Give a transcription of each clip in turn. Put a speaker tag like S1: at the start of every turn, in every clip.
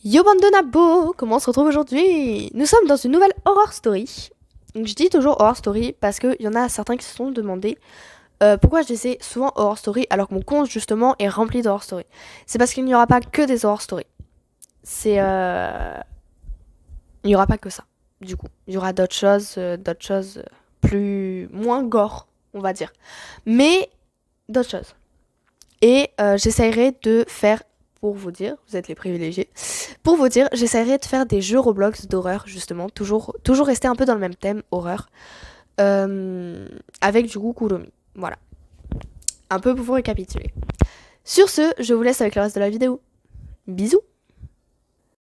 S1: Yo bande de nabos, comment on se retrouve aujourd'hui? Nous sommes dans une nouvelle horror story. Donc je dis toujours horror story parce qu'il y en a certains qui se sont demandé pourquoi je disais souvent horror story alors que mon compte justement est rempli d'horror story. C'est parce qu'il n'y aura pas que des horror story. Il n'y aura pas que ça, du coup. Il y aura d'autres choses moins gore, on va dire. Mais d'autres choses. Et j'essaierai de faire, pour vous dire, vous êtes les privilégiés, pour vous dire, j'essaierai de faire des jeux Roblox d'horreur, justement, toujours rester un peu dans le même thème, horreur, avec du coup Kuromi. Voilà. Un peu pour vous récapituler. Sur ce, je vous laisse avec le reste de la vidéo. Bisous.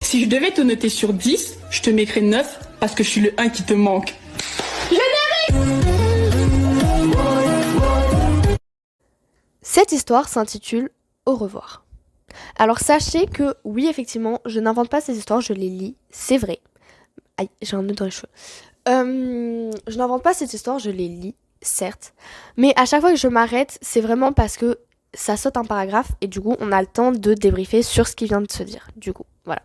S2: Si je devais te noter sur 10, je te mettrais 9 parce que je suis le 1 qui te manque.
S1: Cette histoire s'intitule Au revoir. Alors sachez que oui, effectivement, je n'invente pas ces histoires, je les lis, c'est vrai. Aïe, j'ai un nœud dans les cheveux. Je n'invente pas cette histoire, je les lis, certes. Mais à chaque fois que je m'arrête, c'est vraiment parce que ça saute un paragraphe et du coup, on a le temps de débriefer sur ce qui vient de se dire. Du coup, voilà.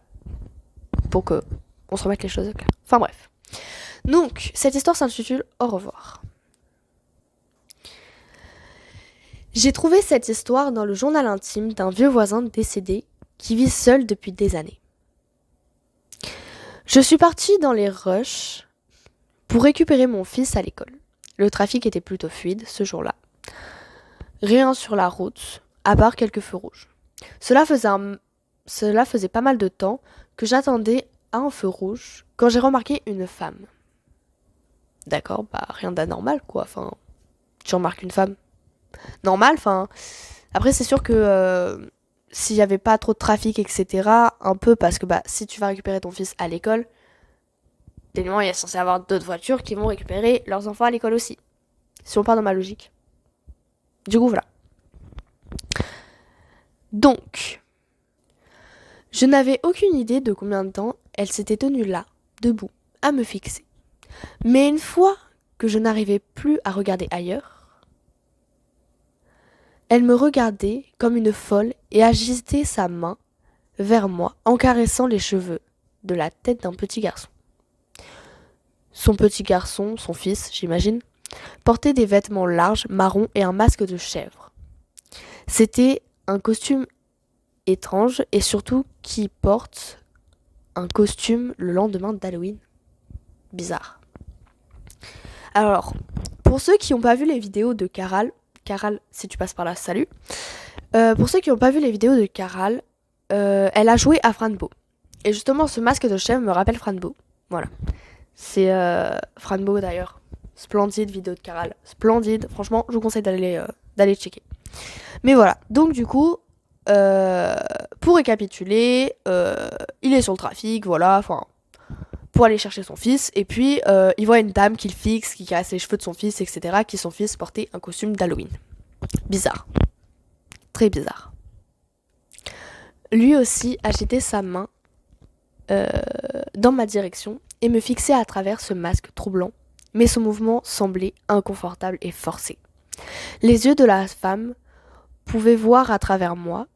S1: Pour que on se remette les choses au clair. Enfin bref. Donc, cette histoire s'intitule Au revoir. J'ai trouvé cette histoire dans le journal intime d'un vieux voisin décédé qui vit seul depuis des années. Je suis partie dans les rushs pour récupérer mon fils à l'école. Le trafic était plutôt fluide ce jour-là. Rien sur la route, à part quelques feux rouges. Cela faisait pas mal de temps que j'attendais à un feu rouge quand j'ai remarqué une femme. D'accord, bah rien d'anormal quoi, enfin, tu remarques une femme normale, enfin, après c'est sûr que s'il y avait pas trop de trafic, etc., un peu parce que bah si tu vas récupérer ton fils à l'école, techniquement il y a censé avoir d'autres voitures qui vont récupérer leurs enfants à l'école aussi. Si on part dans ma logique. Du coup, voilà. Donc, je n'avais aucune idée de combien de temps elle s'était tenue là, debout, à me fixer. Mais une fois que je n'arrivais plus à regarder ailleurs, elle me regardait comme une folle et agitait sa main vers moi en caressant les cheveux de la tête d'un petit garçon. Son petit garçon, son fils, j'imagine, portait des vêtements larges, marrons et un masque de chèvre. C'était un costume étrange et surtout qui porte un costume le lendemain d'Halloween. Bizarre. Alors, pour ceux qui n'ont pas vu les vidéos de Caral, si tu passes par là, salut. Pour ceux qui n'ont pas vu les vidéos de Caral, elle a joué à Franbo. Et justement, ce masque de chèvre me rappelle Franbo. Voilà. C'est Franbo d'ailleurs. Splendide vidéo de Caral. Splendide. Franchement, je vous conseille d'aller checker. Mais voilà. Donc du coup, pour récapituler, il est sur le trafic, voilà, enfin, pour aller chercher son fils. Et puis, il voit une dame qui le fixe, qui caresse les cheveux de son fils, etc., qui son fils portait un costume d'Halloween. Bizarre. Très bizarre. Lui aussi agitait sa main dans ma direction et me fixait à travers ce masque troublant, mais son mouvement semblait inconfortable et forcé. Les yeux de la femme pouvaient voir à travers moi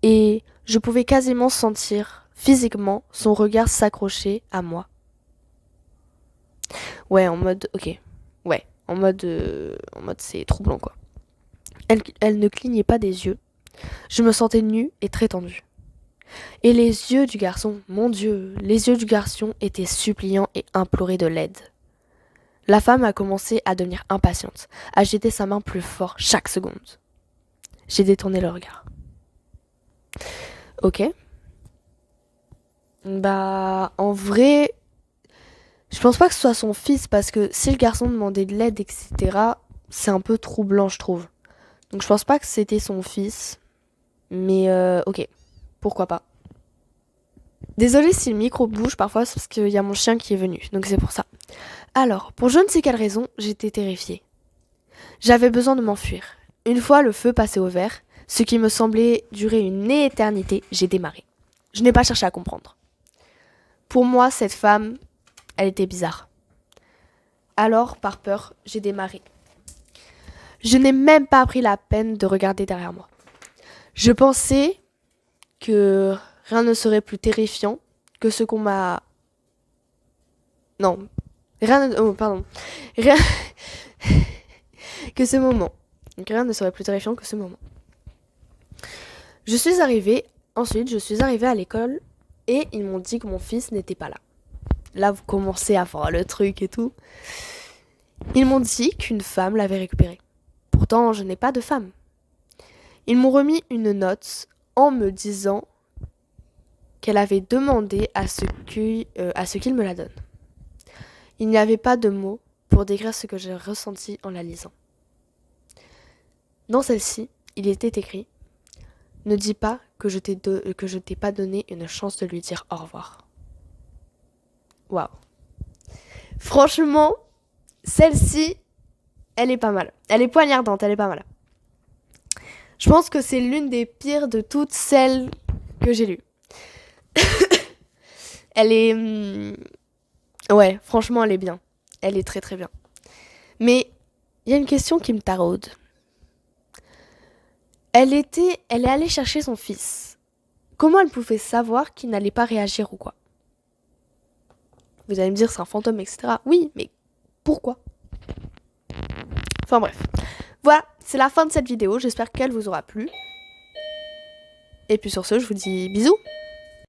S1: et je pouvais quasiment sentir physiquement son regard s'accrocher à moi. Ouais, en mode, ok. Ouais, en mode c'est troublant quoi. Elle ne clignait pas des yeux. Je me sentais nue et très tendue. Et les yeux du garçon, mon Dieu, les yeux du garçon étaient suppliants et imploraient de l'aide. La femme a commencé à devenir impatiente, à jeter sa main plus fort chaque seconde. J'ai détourné le regard. Ok. Bah, en vrai, je pense pas que ce soit son fils parce que si le garçon demandait de l'aide, etc., c'est un peu troublant, je trouve. Donc je pense pas que c'était son fils. Mais ok, pourquoi pas. Désolée si le micro bouge parfois, c'est parce qu'il y a mon chien qui est venu, donc c'est pour ça. Alors, pour je ne sais quelle raison, j'étais terrifiée. J'avais besoin de m'enfuir. Une fois le feu passé au vert, ce qui me semblait durer une éternité, j'ai démarré. Je n'ai pas cherché à comprendre. Pour moi, cette femme, elle était bizarre. Alors, par peur, j'ai démarré. Je n'ai même pas pris la peine de regarder derrière moi. Je pensais que Rien ne serait plus terrifiant que ce qu'on m'a... Non. Rien ne... Oh, pardon. Rien... que ce moment. Donc rien ne serait plus terrifiant que ce moment. Ensuite, je suis arrivée à l'école et ils m'ont dit que mon fils n'était pas là. Là, vous commencez à voir le truc et tout. Ils m'ont dit qu'une femme l'avait récupéré. Pourtant, je n'ai pas de femme. Ils m'ont remis une note en me disant qu'elle avait demandé à ce qu'il me la donne. Il n'y avait pas de mots pour décrire ce que j'ai ressenti en la lisant. Dans celle-ci, il était écrit « Ne dis pas que je t'ai pas donné une chance de lui dire au revoir. » Waouh. Franchement, celle-ci, elle est pas mal. Elle est poignardante, elle est pas mal. Je pense que c'est l'une des pires de toutes celles que j'ai lues. Elle est... Ouais, franchement, elle est bien. Elle est très très bien. Mais il y a une question qui me taraude. Elle est allée chercher son fils. Comment elle pouvait savoir qu'il n'allait pas réagir ou quoi? Vous allez me dire c'est un fantôme, etc. Oui, mais pourquoi? Enfin bref. Voilà, c'est la fin de cette vidéo. J'espère qu'elle vous aura plu. Et puis sur ce, je vous dis bisous.